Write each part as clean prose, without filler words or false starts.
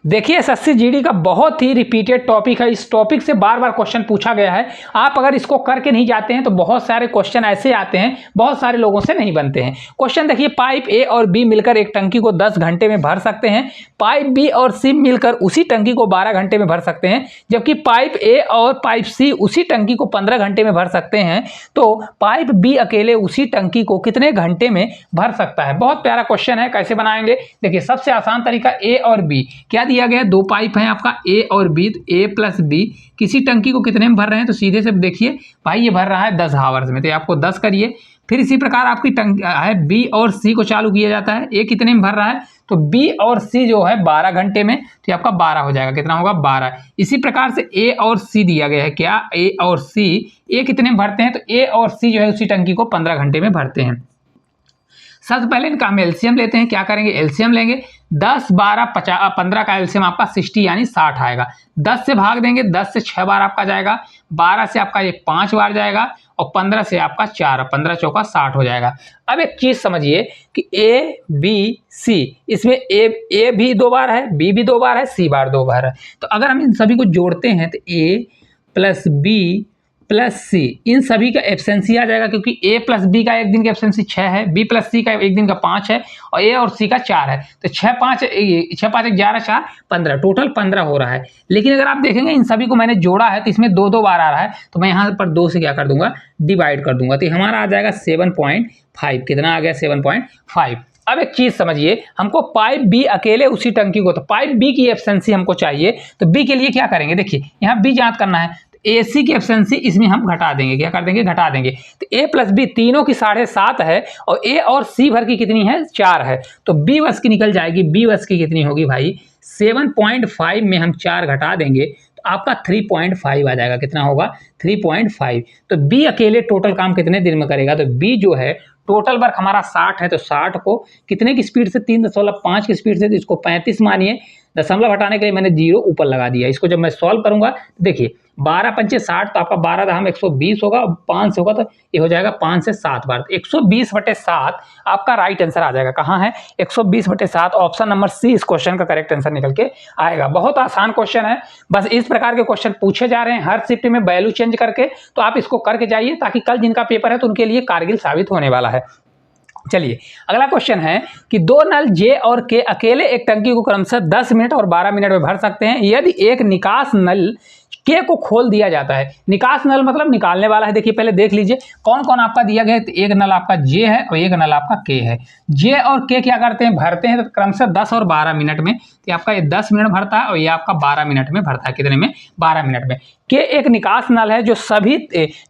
देखिए SSC GD का बहुत ही रिपीटेड टॉपिक है। इस टॉपिक से बार बार क्वेश्चन पूछा गया है। आप अगर इसको करके नहीं जाते हैं तो बहुत सारे क्वेश्चन ऐसे आते हैं, बहुत सारे लोगों से नहीं बनते हैं। क्वेश्चन देखिए, पाइप ए और बी मिलकर एक टंकी को 10 घंटे में भर सकते हैं। पाइप बी और सी मिलकर उसी टंकी को 12 घंटे में भर सकते हैं, जबकि पाइप ए और पाइप सी उसी टंकी को 15 घंटे में भर सकते हैं। तो पाइप बी अकेले उसी टंकी को कितने घंटे में भर सकता है? बहुत प्यारा क्वेश्चन है। कैसे बनाएंगे? देखिए, सबसे आसान तरीका, ए और बी क्या दिया गया है, दो पाइप हैं आपका ए और बी, तो ए प्लस बी किसी टंकी को कितने में भर रहे हैं? तो सीधे से देखिए भाई, ये भर रहा है 10 आवर्स में, तो आपको 10 करिए। फिर इसी प्रकार आपकी टंकी है बी और सी को चालू किया जाता है। ए कितने में भर रहा है? तो बी और सी जो है 12 घंटे में, तो आपका 12 हो जाएगा। कितना होगा? 12। इसी प्रकार से ए और सी दिया गया है, क्या ए और सी, ए कितने में भरते हैं? तो ए और सी जो है उसी टंकी को 15 घंटे में भरते हैं। सबसे पहले इनका हम एलसीएम लेते हैं। क्या करेंगे? एलसीएम लेंगे। 10, 12, 50, 15 का एलसीएम आपका 60 यानी 60 आएगा। 10 से भाग देंगे, 10 से 6 बार आपका जाएगा, 12 से आपका ये 5 बार जाएगा और 15 से आपका 4, 15 चौका 60 हो जाएगा। अब एक चीज समझिए कि ए बी सी, इसमें ए भी 2 बार है, बी भी 2 बार है, सी बार 2 बार है। तो अगर हम इन सभी को जोड़ते हैं तो ए प्लस बी प्लस सी, इन सभी का एब्सेंसी आ जाएगा, क्योंकि ए प्लस बी का एक दिन का एब्सेंसी 6 है, बी प्लस सी का एक दिन का 5 है और ए और सी का 4 है। तो 6 5 11 4 15, टोटल 15 हो रहा है। लेकिन अगर आप देखेंगे इन सभी को मैंने जोड़ा है तो इसमें 2 बार आ रहा है, तो मैं यहाँ पर 2 से क्या कर दूंगा? डिवाइड कर दूंगा, तो हमारा आ जाएगा 7.5। कितना आ गया? 7.5। अब एक चीज समझिए, हमको पाइप बी अकेले उसी टंकी को, तो पाइप बी की एब्सेंसी हमको चाहिए, तो बी के लिए क्या करेंगे? देखिए यहाँ बी ज्ञात करना है, ए सी की एब्सेंसी इसमें हम घटा देंगे। क्या कर देंगे? घटा देंगे। तो ए प्लस बी तीनों की 7.5 है और ए और सी भर की कितनी है? 4 है, तो बी वस की निकल जाएगी। बी वस की कितनी होगी भाई? 7.5 में हम 4 घटा देंगे तो आपका 3.5 आ जाएगा। कितना होगा? 3.5। तो बी अकेले टोटल काम कितने दिन में करेगा? तो बी जो है टोटल वर्क हमारा 60 है, तो 60 को कितने की स्पीड से? 3.5 की स्पीड से, तो इसको 35 मानिए। दशमलव हटाने के लिए मैंने 0 ऊपर लगा दिया। इसको जब मैं सॉल्व करूंगा तो देखिए 12 पंचे 60, तो आपका 12 दहम 120 होगा, 5 से होगा तो ये हो जाएगा 5 से 7 बार, तो 120/7 आपका राइट आंसर आ जाएगा। कहाँ है? 120/7, ऑप्शन नंबर सी इस क्वेश्चन का करेक्ट आंसर निकल के आएगा। बहुत आसान क्वेश्चन है, बस इस प्रकार के क्वेश्चन पूछे जा रहे हैं हर शिफ्ट में वैल्यू चेंज करके, तो आप इसको करके जाइए ताकि कल जिनका पेपर है तो उनके लिए कारगिल साबित होने वाला है। चलिए अगला क्वेश्चन है कि दो नल जे और के अकेले एक टंकी को क्रमशः 10 मिनट और 12 मिनट में भर सकते हैं यदि एक निकास नल के को खोल दिया जाता है। निकास नल मतलब निकालने वाला है। देखिए पहले देख लीजिए कौन कौन आपका दिया गया है। तो एक नल आपका जे है और एक नल आपका के है। जे और के क्या करते हैं? भरते हैं तो क्रमशः 10 और 12 मिनट में। तो आपका ये 10 मिनट भरता है और ये आपका 12 मिनट में भरता है। कितने में? 12 मिनट में। के एक निकास नल है जो सभी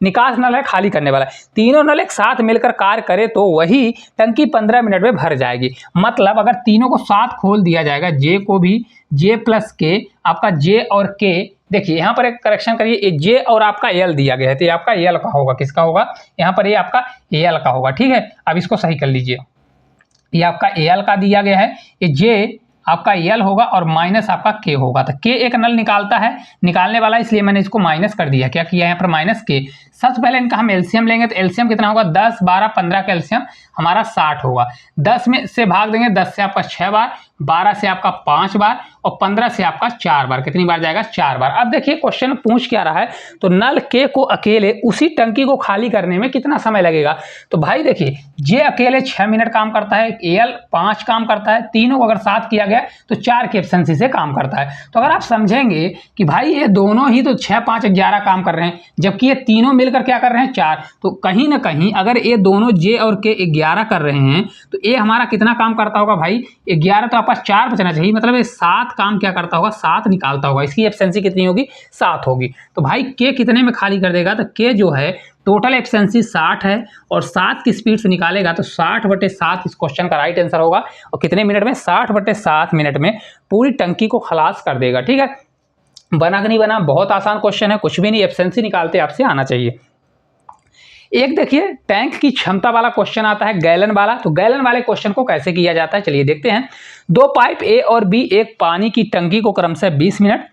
निकास नल है खाली करने वाला है। तीनों नल एक साथ मिलकर कार्य करे तो वही टंकी 15 मिनट में भर जाएगी। मतलब अगर तीनों को साथ खोल दिया जाएगा, जे को भी, जे प्लस के, आपका जे और के, देखिए यहाँ पर एक करेक्शन करिए, जे और आपका एल दिया गया है तो ये आपका एल का होगा। किसका होगा? यहाँ पर ये आपका एल का होगा। ठीक है, अब इसको सही कर लीजिए। ये आपका एल का दिया गया है, ये जे आपका एल होगा और माइनस आपका के होगा। तो के एक नल निकालता है, निकालने वाला, इसलिए मैंने इसको माइनस कर दिया। क्या किया यहाँ पर? माइनस के। सबसे पहले इनका हम एलसीएम लेंगे तो एलसीएम कितना होगा? 10, 12, 15 का एलसीएम हमारा 60 होगा। 10 में से भाग देंगे, 10 से आपका 6 बार, 12 से आपका 5 बार और 15 से आपका 4 बार। कितनी बार जाएगा? 4 बार। अब देखिए क्वेश्चन पूछ क्या रहा है, तो नल के को अकेले उसी टंकी को खाली करने में कितना समय लगेगा? तो भाई देखिए जे अकेले 6 मिनट काम करता है, एल 5 काम करता है, तीनों को अगर साथ किया गया तो 4 की एफिशिएंसी से काम करता है। तो अगर आप समझेंगे कि भाई ये दोनों ही तो 6, 5, 11 काम कर रहे हैं, जबकि ये तीनों मिलकर क्या कर रहे हैं? 4। तो कहीं ना कहीं अगर ये दोनों जे और के 11 कर रहे हैं तो ये हमारा कितना काम करता होगा भाई? 11, तो आपका 4 बचना चाहिए, मतलब ये 7 काम क्या करता होगा? 7 निकालता होगा। इसकी एफिशिएंसी कितनी होगी? 7 होगी। तो भाई के कितने में खाली कर देगा? तो के जो है टोटल एफिशिएंसी 60 है और 7 की स्पीड से निकालेगा तो 60/7 इस क्वेश्चन का राइट आंसर होगा। और कितने मिनट में? 60/7 मिनट में पूरी टंकी को खलास कर देगा। ठीक है, बना कि नहीं बना? बहुत आसान क्वेश्चन है, कुछ भी नहीं, एफिशिएंसी निकालते आपसे आना चाहिए। एक देखिए टैंक की क्षमता वाला क्वेश्चन आता है, गैलन वाला। तो गैलन वाले क्वेश्चन को कैसे किया जाता है चलिए देखते हैं। दो पाइप ए और बी एक पानी की टंकी को क्रमशः 20 मिनट,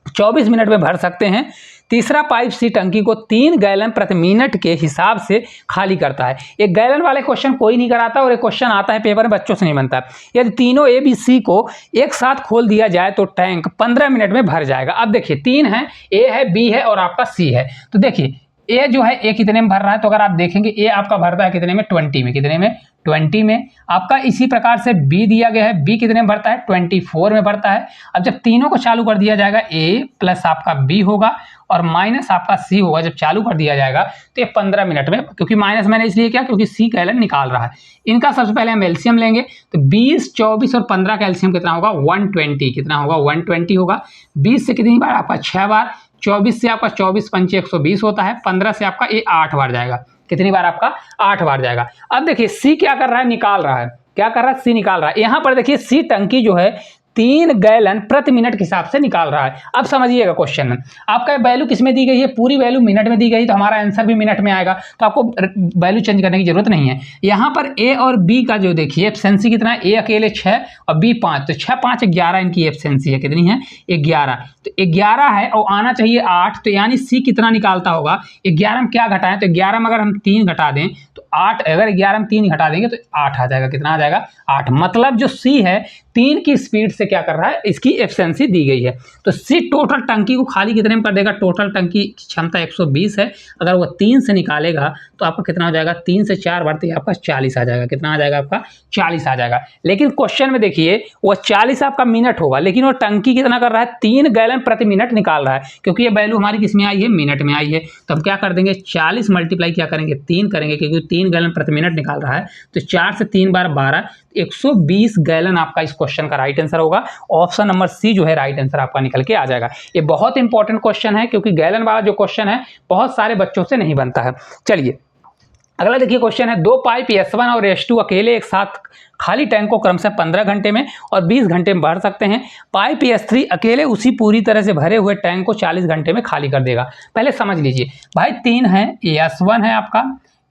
24 मिनट में भर सकते हैं। तीसरा पाइप सी टंकी को 3 गैलन प्रति मिनट के हिसाब से खाली करता है। एक गैलन वाले क्वेश्चन कोई नहीं कराता और एक क्वेश्चन आता है पेपर में, बच्चों से नहीं बनता। यदि तीनों ए बी सी को एक साथ खोल दिया जाए तो टैंक 15 मिनट में भर जाएगा। अब देखिए 3 है, ए है, बी है और आपका सी है। तो देखिए ए जो है ए कितने में भर रहा है, तो अगर आप देखेंगे ए आपका भरता है कितने में, 20 में। कितने में, 20 में। आपका इसी प्रकार से बी दिया गया है, बी कितने में भरता है, 24 में भरता है। अब जब तीनों को चालू कर दिया जाएगा, ए प्लस आपका बी होगा और माइनस आपका सी होगा, जब चालू कर दिया जाएगा तो ये 15 मिनट में, क्योंकि माइनस मैंने इसलिए किया क्योंकि सी गैलन निकाल रहा है। इनका सबसे पहले हम एलसीएम लेंगे, तो 20, 24 और 15 का एलसीएम कितना होगा, 120। कितना होगा, 120 होगा। 20 से कितनी बार, आपका 6 बार। 24 से आपका 24 पंचे 120 होता है। 15 से आपका ये 8 बार जाएगा। कितनी बार, आपका 8 बार जाएगा। अब देखिए सी क्या कर रहा है, निकाल रहा है। क्या कर रहा है, सी निकाल रहा है। यहां पर देखिए सी टंकी जो है 3 गैलन प्रति मिनट के हिसाब से निकाल रहा है। अब समझिएगा क्वेश्चन में आपका वैल्यू किस में दी गई है, पूरी वैल्यू मिनट में दी गई, तो हमारा आंसर भी मिनट में आएगा, तो आपको वैल्यू चेंज करने की जरूरत नहीं है। यहाँ पर ए और बी का जो देखिए एफिशिएंसी कितना है, ए अकेले 6 और बी 5, तो 6 5 11 इनकी एफिशिएंसी है। कितनी है, 11। तो 11 है और आना चाहिए 8, तो यानी सी कितना निकालता होगा, 11 में क्या घटाएं, तो 11 में अगर हम 3 घटा दें तो 8, अगर 11 में 3 घटा देंगे तो 8 आ जाएगा। कितना आ जाएगा, 8। मतलब जो सी है 3 की स्पीड से क्या कर रहा है, इसकी एफिशिएंसी दी गई है। तो सी टोटल टंकी को खाली कितने में कर देगा, टोटल टंकी की क्षमता 120 है, अगर वो 3 से निकालेगा तो आपका कितना हो जाएगा, 3 से 4 बढ़ते आपका 40 आ जाएगा। कितना आ जाएगा, आपका 40 आ जाएगा। लेकिन क्वेश्चन में देखिए वो 40 आपका मिनट होगा, लेकिन वो टंकी कितना कर रहा है, 3 गैलन प्रति मिनट निकाल रहा है, क्योंकि ये वैल्यू हमारी किस में आई है, मिनट में आई है। तो हम क्या कर देंगे, 40 मल्टीप्लाई क्या करेंगे, 3 करेंगे, क्योंकि 3 गैलन प्रति मिनट निकाल रहा है। तो 4 से 3 बार 12, 120 गैलन आपका इस क्वेश्चन का राइट आंसर होगा। ऑप्शन नंबर सी जो है राइट आंसर आपका निकल के आ जाएगा। ये बहुत इंपॉर्टेंट क्वेश्चन है, क्योंकि गैलन वाला जो क्वेश्चन है बहुत सारे बच्चों से नहीं बनता है। चलिए अगला देखिए क्वेश्चन है, 2 पाइप S1 और S2 अकेले एक साथ खाली टैंक को क्रमशः 15 घंटे में और 20 घंटे में भर सकते हैं। पाइप S3 अकेले उसी पूरी तरह से भरे हुए टैंक को 40 घंटे में खाली कर देगा। पहले समझ लीजिए भाई, 3 है, S1 है आपका,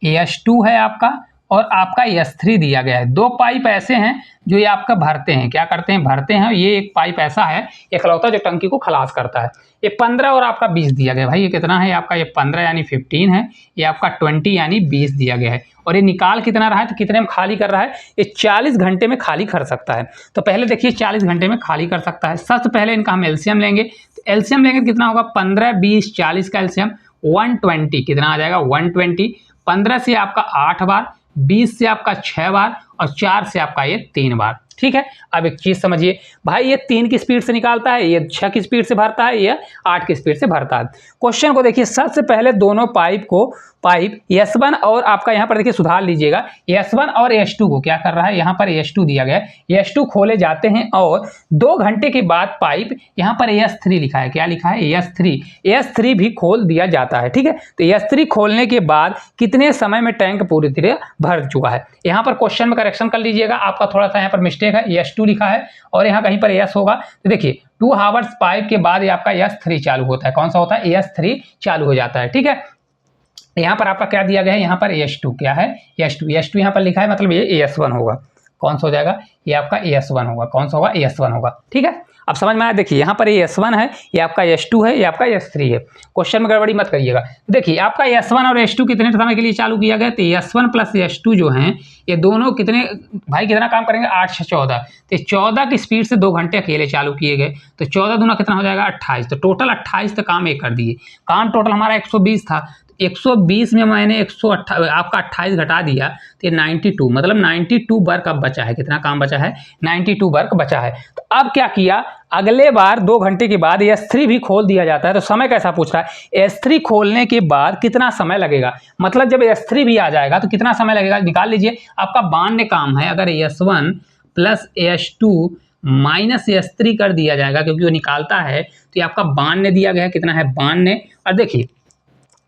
S2 है आपका और आपका S3 दिया गया है। 2 पाइप ऐसे हैं जो ये आपका भरते हैं, क्या करते हैं, भरते हैं। ये एक पाइप ऐसा है इकलौता जो टंकी को खलास करता है। ये 15 और आपका 20 दिया गया है। भाई ये कितना है आपका, ये 15 यानी 15 है, ये आपका 20 यानी 20 दिया गया है। और ये निकाल कितना रहा है, तो कितने में खाली कर रहा है, ये 40 घंटे में खाली कर सकता है। तो पहले देखिए 40 घंटे में खाली कर सकता है। सबसे पहले इनका हम एलसीएम लेंगे, तो एलसीएम लेंगे कितना होगा, 15 20 40 का एलसीएम 120। कितना आ जाएगा, 120। 15 से आपका 8 बार, 20 से आपका 6 बार और 4 से आपका ये 3 बार। ठीक है। अब एक चीज समझिए भाई, ये 3 की स्पीड से निकालता है, ये 6 की स्पीड से भरता है, ये 8 की स्पीड से भरता है। क्वेश्चन को देखिए, सबसे पहले दोनों पाइप S1 और आपका यहाँ पर देखिए सुधार लीजिएगा, S1 और S2 को क्या कर रहा है, यहाँ पर S2 दिया गया है, S2 खोले जाते हैं और 2 घंटे के बाद पाइप यहाँ पर S3 लिखा है, क्या लिखा है, S3 भी खोल दिया जाता है। ठीक है। तो S3 खोलने के बाद कितने समय में टैंक पूरी तरह भर चुका है। यहाँ पर क्वेश्चन में करेक्शन कर लीजिएगा, आपका थोड़ा सा यहाँ पर मिस्टेक है, S2 लिखा है और यहाँ कहीं पर S होगा। तो देखिए 2 आवर्स पाइप के बाद ये आपका S3 चालू होता है। कौन सा होता है, S3 चालू हो जाता है। ठीक है। यहाँ पर आपका क्या दिया गया है, यहाँ पर S2 क्या है, S2 यहाँ पर लिखा है, मतलब ये S1 होगा। कौन सा हो जाएगा, ये आपका S1 होगा। कौन सा होगा, S1 होगा। ठीक है। अब समझ में आया। देखिए यहाँ पर ये S1 है, ये आपका S2 है, ये आपका S3 है। क्वेश्चन में गड़बड़ी मत करिएगा। देखिए आपका S1 और S2 कितने समय के लिए चालू किया गया, तो S1 प्लस S2 जो हैं ये दोनों कितने भाई कितना काम करेंगे, 8 से 14, तो 14 की स्पीड से 2 घंटे अकेले चालू किए गए। तो 14 दूना कितना हो जाएगा, 28। तो टोटल 28 तक काम एक कर दिए। काम टोटल हमारा 120 था, 120 में मैंने 128 आपका 28 घटा दिया, तो ये 92, मतलब 92 वर्क अब बचा है। कितना काम बचा है, 92 वर्क बचा है। तो अब क्या किया, अगले बार 2 घंटे के बाद S3 भी खोल दिया जाता है। तो समय कैसा पूछ रहा है, S3 खोलने के बाद कितना समय लगेगा, मतलब जब S3 भी आ जाएगा तो कितना समय लगेगा, निकाल लीजिए। आपका 92 काम है, अगर S1 plus S2 minus S3 कर दिया जाएगा, क्योंकि वो निकालता है, तो ये आपका 92 दिया गया है। कितना है, 92। और देखिए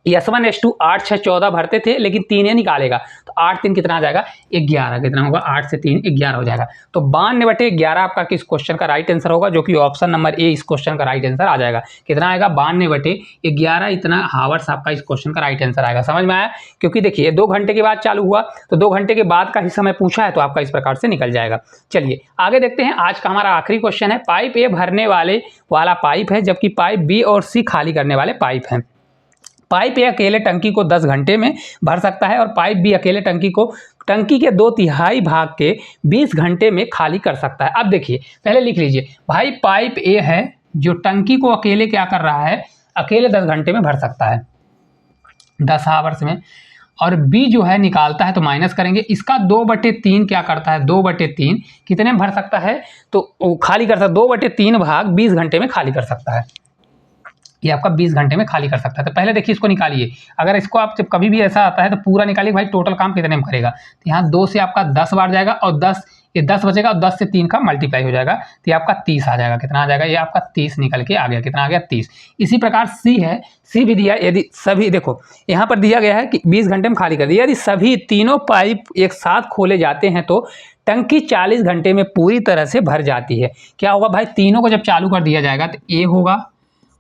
S1 S2 8 6 14 भरते थे, लेकिन 3 निकालेगा, तो 8 3 कितना आ जाएगा, 11। कितना होगा, 8 से 3 11 हो जाएगा। तो 92/11 आपका किस क्वेश्चन का राइट आंसर होगा, जो कि ऑप्शन नंबर ए इस क्वेश्चन का राइट आंसर आ जाएगा। कितना आएगा, 92/11 इतना हावर्स आपका इस क्वेश्चन का राइट आंसर आएगा। समझ में आया। क्योंकि देखिए 2 घंटे के बाद चालू हुआ, तो 2 घंटे के बाद का ही समय पूछा है, तो आपका इस प्रकार से निकल जाएगा। चलिए आगे देखते हैं। आज का हमारा आखिरी क्वेश्चन है, पाइप ए भरने वाला पाइप है, जबकि पाइप बी और सी खाली करने वाले पाइप हैं। पाइप ए अकेले टंकी को 10 घंटे में भर सकता है और पाइप बी अकेले टंकी के 2/3 भाग के 20 घंटे में खाली कर सकता है। अब देखिए, पहले लिख लीजिए भाई, पाइप ए है जो टंकी को अकेले क्या कर रहा है, अकेले 10 घंटे में भर सकता है, 10 आवर्स में, और बी जो है निकालता है तो माइनस करेंगे, इसका 2/3 क्या करता है, 2/3 कितने में भर सकता है, तो खाली कर सकता है 2/3 भाग 20 घंटे में खाली कर सकता है, ये आपका 20 घंटे में खाली कर सकता है। तो पहले देखिए इसको निकालिए, अगर इसको आप जब कभी भी ऐसा आता है तो पूरा निकालिए भाई, टोटल काम कितने में करेगा, तो यहाँ 2 से आपका 10 बार जाएगा और 10 बचेगा और 10 से 3 का मल्टीप्लाई हो जाएगा, तो ये आपका 30 आ जाएगा। कितना आ जाएगा, ये आपका 30 निकल के आ गया, कितना आ गया 30। इसी प्रकार सी है, सी भी दिया, यदि सभी देखो यहाँ पर दिया गया है कि 20 घंटे में खाली कर दिया, यदि सभी तीनों पाइप एक साथ खोले जाते हैं तो टंकी 40 घंटे में पूरी तरह से भर जाती है। क्या होगा भाई, तीनों को जब चालू कर दिया जाएगा तो ए होगा,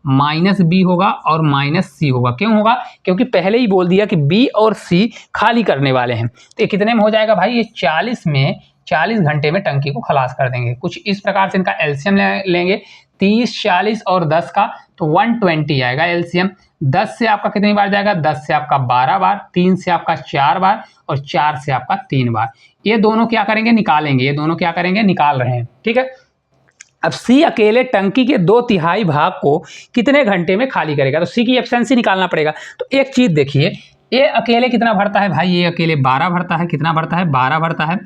माइनस बी होगा और माइनस सी होगा। क्यों होगा, क्योंकि पहले ही बोल दिया कि बी और सी खाली करने वाले हैं। तो ये कितने में हो जाएगा भाई, ये 40 घंटे में टंकी को खलास कर देंगे। कुछ इस प्रकार से इनका एलसीएम लेंगे, 30, 40 और 10 का, तो 120 आएगा एलसीएम। 10 से आपका कितनी बार जाएगा, 10 से आपका 12 बार, 3 से आपका 4 बार और 4 से आपका 3 बार। ये दोनों क्या करेंगे, निकालेंगे, ये दोनों क्या करेंगे, निकाल रहे हैं, ठीक है। अब सी अकेले टंकी के 2/3 भाग को कितने घंटे में खाली करेगा, तो सी की एफिशिएंसी निकालना पड़ेगा। तो एक चीज देखिए, ए अकेले कितना भरता है भाई, ये अकेले 12 भरता है, कितना भरता है, 12 भरता है।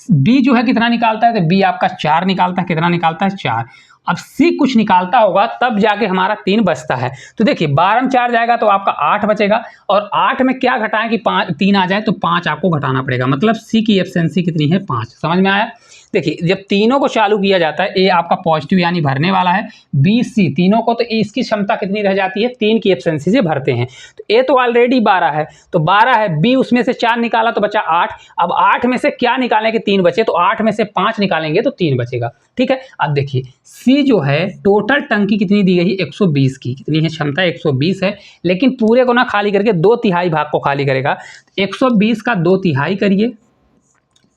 बी जो है कितना निकालता है, तो बी आपका 4 निकालता है, कितना निकालता है, 4। अब सी कुछ निकालता होगा तब जाके हमारा 3 बचता है। तो देखिए 12 में 4 जाएगा तो आपका 8 बचेगा, और 8 में क्या घटाएं कि 3 आ जाए, तो 5 आपको घटाना पड़ेगा, मतलब सी की एफिशिएंसी कितनी है, 5। समझ में आया। देखिए जब तीनों को चालू किया जाता है, ए आपका पॉजिटिव यानी भरने वाला है, बी सी तीनों को, तो इसकी क्षमता कितनी रह जाती है, 3 की एफिशिएंसी से भरते हैं। तो ए तो ऑलरेडी 12 है, तो 12 है, बी उसमें से 4 निकाला तो बचा 8। अब 8 में से क्या निकालें कि 3 बचे, तो 8 में से 5 निकालेंगे तो 3 बचेगा, ठीक है। अब देखिए सी जो है, टोटल टंकी कितनी दी गई, 120 की, कितनी है क्षमता, 120 है, लेकिन पूरे को ना खाली करके 2/3 भाग को खाली करेगा। 120 का 2/3 करिए,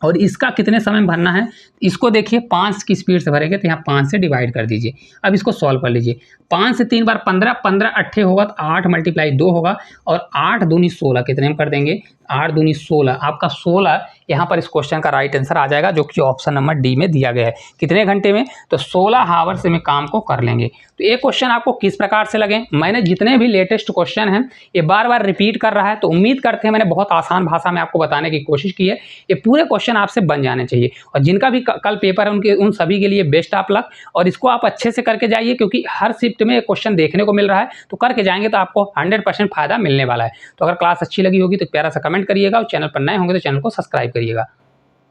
और इसका कितने समय में भरना है, इसको देखिए 5 की स्पीड से भरेंगे, तो यहाँ 5 से डिवाइड कर दीजिए। अब इसको सॉल्व कर लीजिए, 5 से 3 बार 15, 15 8 होगा, तो 8 × 2 होगा, और 8 दूनी 16 कितने में कर देंगे, 8 दूनी 16, आपका 16 यहाँ पर इस क्वेश्चन का राइट आंसर आ जाएगा, जो कि ऑप्शन नंबर डी में दिया गया है। कितने घंटे में, तो 16 आवर्स में काम को कर लेंगे। तो ये क्वेश्चन आपको किस प्रकार से लगे, मैंने जितने भी लेटेस्ट क्वेश्चन हैं ये बार बार रिपीट कर रहा है, तो उम्मीद करते हैं मैंने बहुत आसान भाषा में आपको बताने की कोशिश की है। ये पूरे क्वेश्चन आपसे बन जाने चाहिए, और जिनका भी कल पेपर है उन सभी के लिए बेस्ट ऑफ लक, और इसको आप अच्छे से करके जाइए, क्योंकि हर शिफ्ट में क्वेश्चन देखने को मिल रहा है, तो करके जाएंगे तो आपको 100% फायदा मिलने वाला है। तो अगर क्लास अच्छी लगी होगी तो प्यारा सा कमेंट करिएगा, और चैनल पर नए होंगे तो चैनल को सब्सक्राइब करिएगा।